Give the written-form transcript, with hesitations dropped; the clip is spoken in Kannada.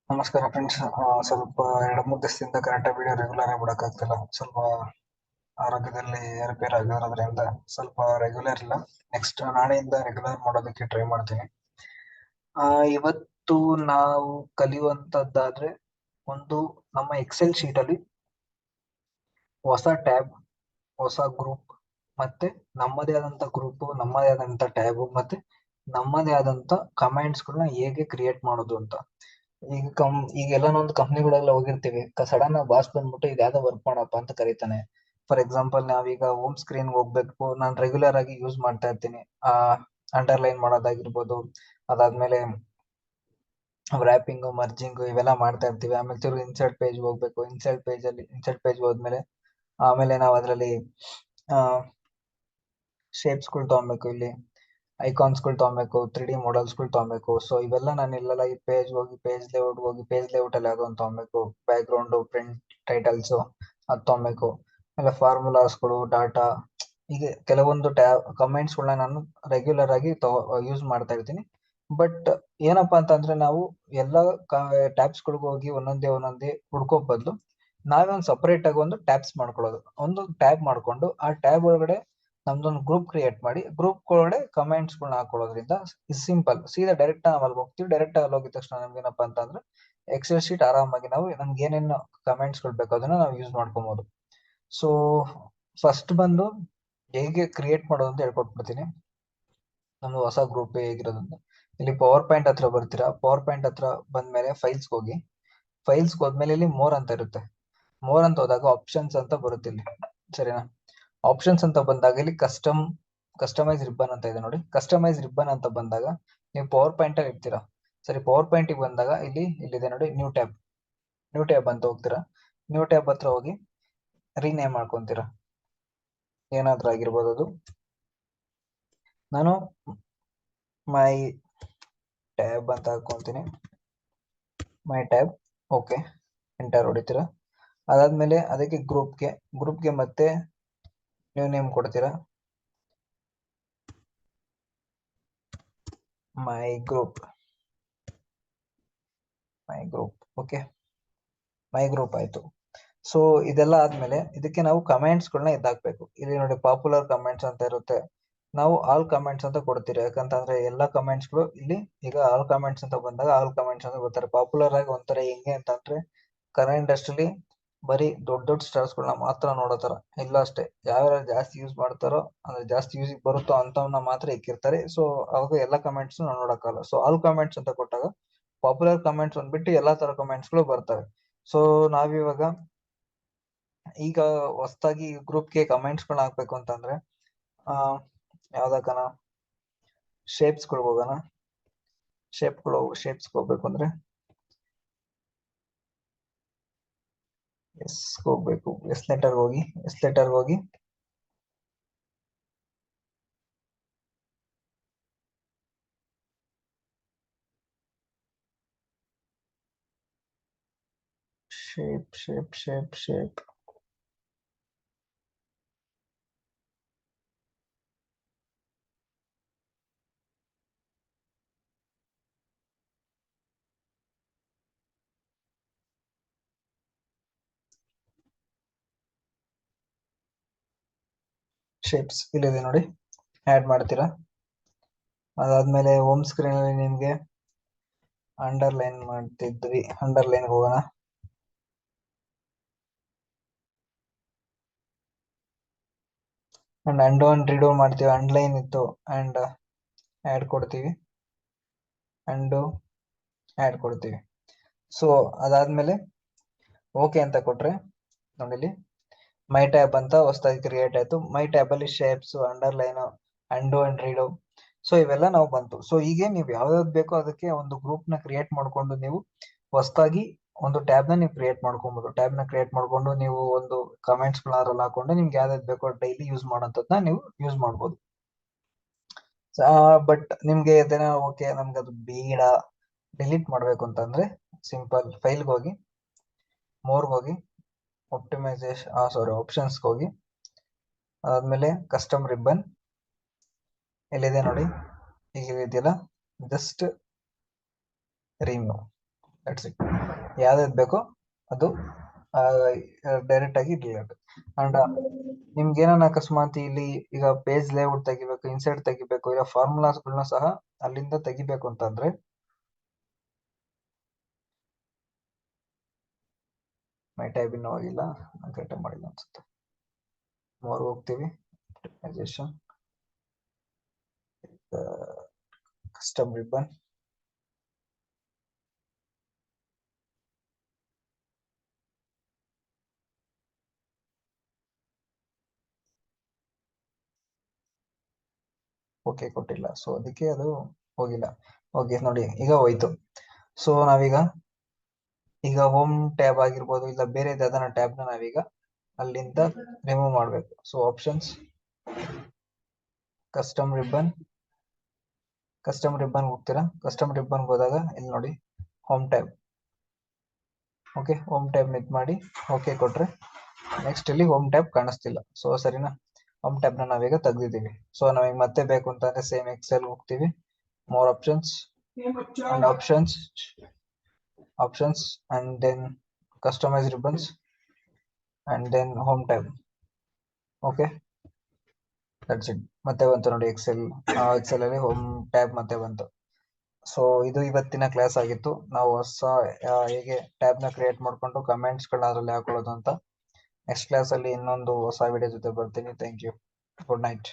ನಮಸ್ಕಾರ ಫ್ರೆಂಡ್ಸ್. ಸ್ವಲ್ಪ 2-3 ದಿವಸದಿಂದ ಕರೆಕ್ಟಾಗಿ ವಿಡಿಯೋ ರೆಗ್ಯುಲರ್ ಆಗಿ ಬಿಡೋಕ್ಕಾಗ್ತಿಲ್ಲ. ಸ್ವಲ್ಪ ಆರೋಗ್ಯದಲ್ಲಿ ಏರುಪೇರು ಆಗಿರೋದ್ರಿಂದ ಸ್ವಲ್ಪ ರೆಗ್ಯುಲರ್ ಇಲ್ಲ. ನೆಕ್ಸ್ಟ್ ನಾಳೆಯಿಂದ ರೆಗ್ಯುಲರ್ ಮಾಡೋದಕ್ಕೆ ಟ್ರೈ ಮಾಡ್ತೀನಿ. ಇವತ್ತು ನಾವು ಕಲಿಯುವಂತದ್ದಾದ್ರೆ ಒಂದು ನಮ್ಮ ಎಕ್ಸೆಲ್ ಶೀಟ್ ಅಲ್ಲಿ ಹೊಸ ಟ್ಯಾಬ್, ಹೊಸ ಗ್ರೂಪ್, ಮತ್ತೆ ನಮ್ಮದೇ ಆದಂತ ಗ್ರೂಪ್, ನಮ್ಮದೇ ಆದಂತ ಟ್ಯಾಬ್, ಮತ್ತೆ ನಮ್ಮದೇ ಆದಂತ ಕಮೆಂಟ್ಸ್ ಗಳನ್ನ ಹೇಗೆ ಕ್ರಿಯೇಟ್ ಮಾಡೋದು ಅಂತ. ಈಗ ಎಲ್ಲಾನೊಂದು ಕಂಪ್ನಿಗಳೆಲ್ಲ ಹೋಗಿರ್ತೀವಿ, ಸಡನ್ ಆಗಿ ಬಾಸ್ ಬಂದ್ಬಿಟ್ಟು ಇದ್ಯಾವ್ದೋ ವರ್ಕ್ ಮಾಡಪ್ಪ ಅಂತ ಕರೀತಾನೆ. ಫಾರ್ ಎಕ್ಸಾಂಪಲ್ ನಾವೀಗ ಹೋಮ್ ಸ್ಕ್ರೀನ್ ಹೋಗ್ಬೇಕು, ನಾನು ರೆಗ್ಯುಲರ್ ಆಗಿ ಯೂಸ್ ಮಾಡ್ತಾ ಇರ್ತೀನಿ. ಅಂಡರ್ಲೈನ್ ಮಾಡೋದಾಗಿರ್ಬೋದು, ಅದಾದ್ಮೇಲೆ ವ್ರ್ಯಾಪಿಂಗ್, ಮರ್ಜಿಂಗ್ ಇವೆಲ್ಲ ಮಾಡ್ತಾ ಇರ್ತೀವಿ. ಆಮೇಲೆ ತಿರುಗಿ ಇನ್ಸರ್ಟ್ ಪೇಜ್ ಹೋಗ್ಬೇಕು, ಇನ್ಸರ್ಟ್ ಪೇಜ್ ಹೋದ್ಮೇಲೆ ಆಮೇಲೆ ನಾವು ಅದರಲ್ಲಿ ಶೇಪ್ಸ್ ಗಳು ತಗೊಬೇಕು, ಇಲ್ಲಿ ಐಕಾನ್ಸ್ ಗಳು ತಗೊಬೇಕು, 3D ಮಾಡಲ್ಸ್ ಗಳು ತಗೊಬೇಕು. ಸೊ ಇವೆಲ್ಲ ನಾನು ಇಲ್ಲೆಲ್ಲ ಈ ಪೇಜ್ ಹೋಗಿ ಪೇಜ್ ಲೇಔಟ್ ಅಲ್ಲಿ ಯಾವ್ದೋ ಒಂದು ತಗೊಬೇಕು. ಬ್ಯಾಕ್ ಗ್ರೌಂಡ್, ಪ್ರಿಂಟ್, ಟೈಟಲ್ಸ್ ಅದ್ ತಗೊಬೇಕು. ಆಮೇಲೆ ಫಾರ್ಮುಲಾಸ್ ಗಳು, ಡಾಟಾ, ಹೀಗೆ ಕೆಲವೊಂದು ಕಮೆಂಟ್ಸ್ ಗಳನ್ನ ನಾನು ರೆಗ್ಯುಲರ್ ಆಗಿ ಯೂಸ್ ಮಾಡ್ತಾ ಇರ್ತೀನಿ. ಬಟ್ ಏನಪ್ಪಾ ಅಂತಂದ್ರೆ ನಾವು ಎಲ್ಲ ಟ್ಯಾಬ್ಸ್ ಗಳಿಗೂ ಹೋಗಿ ಒಂದೊಂದೇ ಹುಡ್ಕೋ ಬದಲು ನಾವೇ ಒಂದು ಸಪರೇಟ್ ಆಗಿ ಒಂದು ಟ್ಯಾಬ್ಸ್ ಮಾಡ್ಕೊಳ್ಳೋದು. ಒಂದು ಟ್ಯಾಬ್ ಮಾಡ್ಕೊಂಡು ಆ ಟ್ಯಾಬ್ ಒಳಗಡೆ ನಮ್ದೊಂದು ಗ್ರೂಪ್ ಕ್ರಿಯೇಟ್ ಮಾಡಿ, ಗ್ರೂಪ್ ಒಳಗಡೆ ಕಮೆಂಟ್ಸ್ ಗಳನ್ನ ಹಾಕೊಳ್ಳೋದ್ರಿಂದ ಸಿಂಪಲ್, ಸೀದಾ ಡೈರೆಕ್ಟ್ ಅಲ್ಲಿ ಹೋಗ್ತೀವಿ. ಡೈರೆಕ್ಟ್ ಅಲ್ಲಿ ಹೋಗಿದ ತಕ್ಷಣ ನಮ್ಗೆ ಏನಪ್ಪಾ ಅಂತಂದ್ರೆ ಎಕ್ಸೆಲ್ ಶೀಟ್ ಆರಾಮಾಗಿ ನಾವು ನಮ್ಗೆ ಏನೇನು ಕಮೆಂಟ್ಸ್ ಗಳು ಬೇಕು ಅದನ್ನ ನಾವು ಯೂಸ್ ಮಾಡ್ಕೊಬಹುದು. ಸೊ ಫಸ್ಟ್ ಬಂದು ಹೇಗೆ ಕ್ರಿಯೇಟ್ ಮಾಡೋದು ಅಂತ ಹೇಳ್ಕೊಟ್ಬಿಡ್ತೀನಿ. ನಮ್ದು ಹೊಸ ಗ್ರೂಪ್ ಹೇಗಿರೋದಂತ ಇಲ್ಲಿ ಪವರ್ ಪಾಯಿಂಟ್ ಹತ್ರ ಬರ್ತೀರಾ. ಪವರ್ ಪಾಯಿಂಟ್ ಹತ್ರ ಬಂದ್ಮೇಲೆ ಫೈಲ್ಸ್ ಹೋಗಿ, ಫೈಲ್ಸ್ ಹೋದ್ಮೇಲೆ ಇಲ್ಲಿ ಮೋರ್ ಅಂತ ಇರುತ್ತೆ. ಮೋರ್ ಅಂತ ಹೋದಾಗ ಆಪ್ಷನ್ಸ್ ಅಂತ ಬರುತ್ತೆ ಇಲ್ಲಿ, ಸರಿನಾ? ಆಪ್ಷನ್ಸ್ ಅಂತ ಬಂದಾಗ ಇಲ್ಲಿ ಕಸ್ಟಮೈಸ್ ರಿಬ್ಬನ್ ಅಂತ ಇದೆ ನೋಡಿ. ಕಸ್ಟಮೈಸ್ ರಿಬ್ಬನ್ ಅಂತ ಬಂದಾಗ ನೀವು ಪವರ್ ಪಾಯಿಂಟ್ ಅಲ್ಲಿ ಇರ್ತೀರಾ. ಸರಿ, ಪವರ್ ಪಾಯಿಂಟ್ ಬಂದಾಗ ಇಲ್ಲಿದೆ ನೋಡಿ, ನ್ಯೂ ಟ್ಯಾಬ್ ಅಂತ ಹೋಗ್ತೀರಾ. ನ್ಯೂ ಟ್ಯಾಬ್ ಹತ್ರ ಹೋಗಿ ರೀನೇಮ್ ಮಾಡ್ಕೊಂತೀರಾ, ಏನಾದ್ರೂ ಆಗಿರ್ಬೋದು ಅದು. ನಾನು ಮೈ ಟ್ಯಾಬ್ ಅಂತ ಹಾಕೊಂತೀನಿ, ಮೈ ಟ್ಯಾಬ್. ಓಕೆ, ಎಂಟರ್ ಹೊಡಿತೀರಾ. ಅದಾದ್ಮೇಲೆ ಅದಕ್ಕೆ ಗ್ರೂಪ್ಗೆ ಮತ್ತೆ ನ್ಯೂ ನೇಮ್ ಕೊಡ್ತೀರಾ, my group. Okay, my group ಆಯ್ತು. ಸೊ ಇದೆಲ್ಲ ಆದ್ಮೇಲೆ ಇದಕ್ಕೆ ನಾವು ಕಮೆಂಟ್ಸ್ ಗಳನ್ನ ಇದಾಕ್ಬೇಕು. ಇಲ್ಲಿ ನೋಡಿ ಪಾಪ್ಯುಲರ್ ಕಮೆಂಟ್ಸ್ ಅಂತ ಇರುತ್ತೆ. ನಾವು ಆಲ್ ಕಮೆಂಟ್ಸ್ ಅಂತ ಕೊಡ್ತೀರಿ, ಯಾಕಂತಂದ್ರೆ ಎಲ್ಲಾ ಕಮೆಂಟ್ಸ್ ಗಳು ಇಲ್ಲಿ ಈಗ ಆಲ್ ಕಮೆಂಟ್ಸ್ ಅಂತ ಬಂದಾಗ ಆಲ್ ಕಮೆಂಟ್ಸ್ ಅಂತ ಬರ್ತಾರೆ. ಪಾಪ್ಯುಲರ್ ಆಗಿ ಒಂಥರ ಹೆಂಗೆ ಅಂತಂದ್ರೆ ಕನ್ನಡ ಇಂಡಸ್ಟ್ರಿಲಿ ಬರೀ ದೊಡ್ಡ ಸ್ಟಾರ್ಸ್ ಗಳನ್ನ ಮಾತ್ರ ನೋಡೋ ತರ ಇಲ್ಲ ಅಷ್ಟೇ. ಯಾವ್ಯಾವ ಜಾಸ್ತಿ ಯೂಸ್ ಮಾಡ್ತಾರೋ, ಅಂದ್ರೆ ಜಾಸ್ತಿ ಯೂಸ್ ಬರುತ್ತೋ ಅಂತವನ್ನ ಮಾತ್ರ ಇಕ್ಕಿರ್ತಾರೆ. ಸೊ ಅವಾಗ ಎಲ್ಲಾ ಕಮೆಂಟ್ಸ್ ನಾವು ನೋಡಕ್ಕಾಗಲ್ಲ. ಸೊ ಆಲ್ ಕಮೆಂಟ್ಸ್ ಅಂತ ಕೊಟ್ಟಾಗ ಪಾಪ್ಯುಲರ್ ಕಮೆಂಟ್ಸ್ ಅಂದ್ಬಿಟ್ಟು ಎಲ್ಲಾ ತರ ಕಮೆಂಟ್ಸ್ ಗಳು ಬರ್ತವೆ. ಸೊ ನಾವಿವಾಗ ಈಗ ಹೊಸದಾಗಿ ಗ್ರೂಪ್ಗೆ ಕಮೆಂಟ್ಸ್ ಗಳನ್ನ ಹಾಕ್ಬೇಕು ಅಂತಂದ್ರೆ ಯಾವ್ದಕ್ಕನ ಶೇಪ್ಸ್ ಗಳು ಹೋಗೋಣ. ಶೇಪ್ಸ್ ಹೋಗ್ಬೇಕು ಅಂದ್ರೆ ಹೋಗ್ಬೇಕು. ಎಸ್ ಲೆಟರ್ ಹೋಗಿ ಶೇಪ್ ಶೇಪ್ಸ್ ಇಲ್ಲಿದೆ ನೋಡಿ, ಆಡ್ ಮಾಡ್ತೀರಾ. ಅದಾದ್ಮೇಲೆ ಹೋಮ್ ಸ್ಕ್ರೀನ್ ಅಲ್ಲಿ ನಿಮ್ಗೆ ಅಂಡರ್ಲೈನ್ ಮಾಡ್ತಿದ್ವಿ, ಅಂಡರ್ಲೈನ್ ಹೋಗೋಣ. ಅಂಡ್ ಅಂಡು ಅಂಡ್ ರೀಡೋ ಮಾಡ್ತೀವಿ. ಅಂಡ್ಲೈನ್ ಇತ್ತು ಅಂಡ್ ಆಡ್ ಕೊಡ್ತೀವಿ, ಅಂಡು ಆಡ್ ಕೊಡ್ತೀವಿ. ಸೊ ಅದಾದ್ಮೇಲೆ ಓಕೆ ಅಂತ ಕೊಟ್ರೆ ನೋಡಿ, ಮೈ ಟ್ಯಾಬ್ ಅಂತ ಹೊಸದಾಗಿ ಕ್ರಿಯೇಟ್ ಆಯ್ತು. ಮೈ ಟ್ಯಾಬ್ ಅಲ್ಲಿ shapes, underline, and and redo, so ಇವೆಲ್ಲ ನಾವು ಬಂತು. ಸೊ ಹೀಗೆ ನೀವು ಯಾವ್ಯಾವ್ದು ಬೇಕೋ ಅದಕ್ಕೆ ಒಂದು ಗ್ರೂಪ್ ನ ಕ್ರಿಯೇಟ್ ಮಾಡ್ಕೊಂಡು ನೀವು ಹೊಸದಾಗಿ ಒಂದು ಟ್ಯಾಬ್ ನ ನೀವು ಕ್ರಿಯೇಟ್ ಮಾಡ್ಕೊಬಹುದು. ಟ್ಯಾಬ್ ನ ಕ್ರಿಯೇಟ್ ಮಾಡ್ಕೊಂಡು ನೀವು ಒಂದು ಕಮೆಂಟ್ಸ್ ಗಳನ್ನ ಹಾಕೊಂಡು ನಿಮ್ಗೆ ಯಾವ್ದಾವ್ದು ಬೇಕೋ ಡೈಲಿ ಯೂಸ್ ಮಾಡೋಂಥದ್ನ ನೀವು ಯೂಸ್ ಮಾಡ್ಬೋದು. ಬಟ್ ನಿಮ್ಗೆ ಇದನ್ನ ಓಕೆ ನಮ್ಗೆ ಅದು ಬೇಡ, ಡಿಲೀಟ್ ಮಾಡ್ಬೇಕು ಅಂತಂದ್ರೆ ಸಿಂಪಲ್ ಫೈಲ್ಗೆ ಹೋಗಿ, ಮೋರ್ಗೆ ಹೋಗಿ, ಆಪ್ಷನ್ಸ್ ಹೋಗಿ, ಅದಾದ್ಮೇಲೆ ಕಸ್ಟಮ್ ರಿಬ್ಬನ್ ಎಲ್ಲಿದೆ ನೋಡಿ, ಈಗ ಇದೆಯಲ್ಲ, ಜಸ್ಟ್ ರಿಮೂವ್. That's it. ಯಾವ್ದು ಬೇಕೋ ಅದು ಡೈರೆಕ್ಟ್ ಆಗಿ ಡಿಲೀಟ್. ಅಂಡ್ ನಿಮ್ಗೆ ಏನಾನ ಅಕಸ್ಮಾತ್ ಇಲ್ಲಿ ಈಗ ಪೇಜ್ ಲೇಔಟ್ ತೆಗಿಬೇಕು, ಇನ್ಸರ್ಟ್ ತೆಗಿಬೇಕು, ಇಲ್ಲ ಫಾರ್ಮುಲಾಸ್ಗಳನ್ನ ಸಹ ಅಲ್ಲಿಂದ ತೆಗಿಬೇಕು ಅಂತಂದ್ರೆ ಮೈ ಟ್ಯಾಬ್ ಇನ್ನೂ ಹೋಗಿಲ್ಲ, ಕರೆಕ್ಟ್ ಮಾಡಿಲ್ಲ ಅನ್ಸುತ್ತೆ. ಮೋರ್ ಹೋಗ್ತೀವಿ, ಆಪ್ಟಿಮೈಸೇಷನ್, ಕಸ್ಟಮ್ ರಿಬ್ಬನ್, ಓಕೆ ಕೊಟ್ಟಿಲ್ಲ, ಸೊ ಅದಕ್ಕೆ ಅದು ಹೋಗಿಲ್ಲ. ಓಕೆ ನೋಡಿ ಈಗ ಹೋಯ್ತು. ಸೊ ನಾವೀಗ ಹೋಮ್ ಟ್ಯಾಬ್ ಆಗಿರ್ಬೋದು, ಇಲ್ಲ ಬೇರೆ ಯಾವ್ದಾನ ಟ್ಯಾಬ್ನ ನಾವೀಗ ಅಲ್ಲಿಂದ ರಿಮೂವ್ ಮಾಡಬೇಕು. ಸೊ ಆಪ್ಷನ್ಸ್, ಕಸ್ಟಮ್ ರಿಬ್ಬನ್ ಹೋಗ್ತೀರಾ. ಕಸ್ಟಮ್ ರಿಬ್ಬನ್ ಹೋದಾಗ ಇಲ್ಲಿ ನೋಡಿ home tab. Okay, home tab ಇದು ಮಾಡಿ ಓಕೆ ಕೊಟ್ರೆ ನೆಕ್ಸ್ಟ್ ಇಲ್ಲಿ ಹೋಮ್ ಟ್ಯಾಬ್ ಕಾಣಿಸ್ತಿಲ್ಲ. ಸೊ ಸರಿನಾ, ಹೋಮ್ ಟ್ಯಾಬ್ನ ನಾವೀಗ ತೆಗ್ದಿದ್ದೀವಿ. ಸೊ ನಾವೀಗ ಮತ್ತೆ ಬೇಕು ಅಂತಂದ್ರೆ ಸೇಮ್ ಎಕ್ಸೆಲ್ ಹೋಗ್ತೀವಿ, more options and options and then customise ribbons and then home tab. Okay, that's it. ಮತ್ತೆ ಬಂತು ನೋಡಿ ಎಕ್ಸೆಲ್ ಅಲ್ಲಿ ಹೋಮ್ ಟ್ಯಾಬ್ ಮತ್ತೆ ಬಂತು. ಸೊ ಇದು ಇವತ್ತಿನ ಕ್ಲಾಸ್ ಆಗಿತ್ತು. ನಾವು ಹೊಸ ಹೇಗೆ ಟ್ಯಾಬ್ ನ ಕ್ರಿಯೇಟ್ ಮಾಡ್ಕೊಂಡು ಕಮೆಂಟ್ಸ್ ಗಳನ್ನ ಅದರಲ್ಲಿ ಹಾಕೊಳ್ಳೋದು ಅಂತ. ನೆಕ್ಸ್ಟ್ ಕ್ಲಾಸ್ ಅಲ್ಲಿ ಇನ್ನೊಂದು ಹೊಸ ವಿಡಿಯೋ ಜೊತೆ ಬರ್ತೀನಿ. Thank you, good night.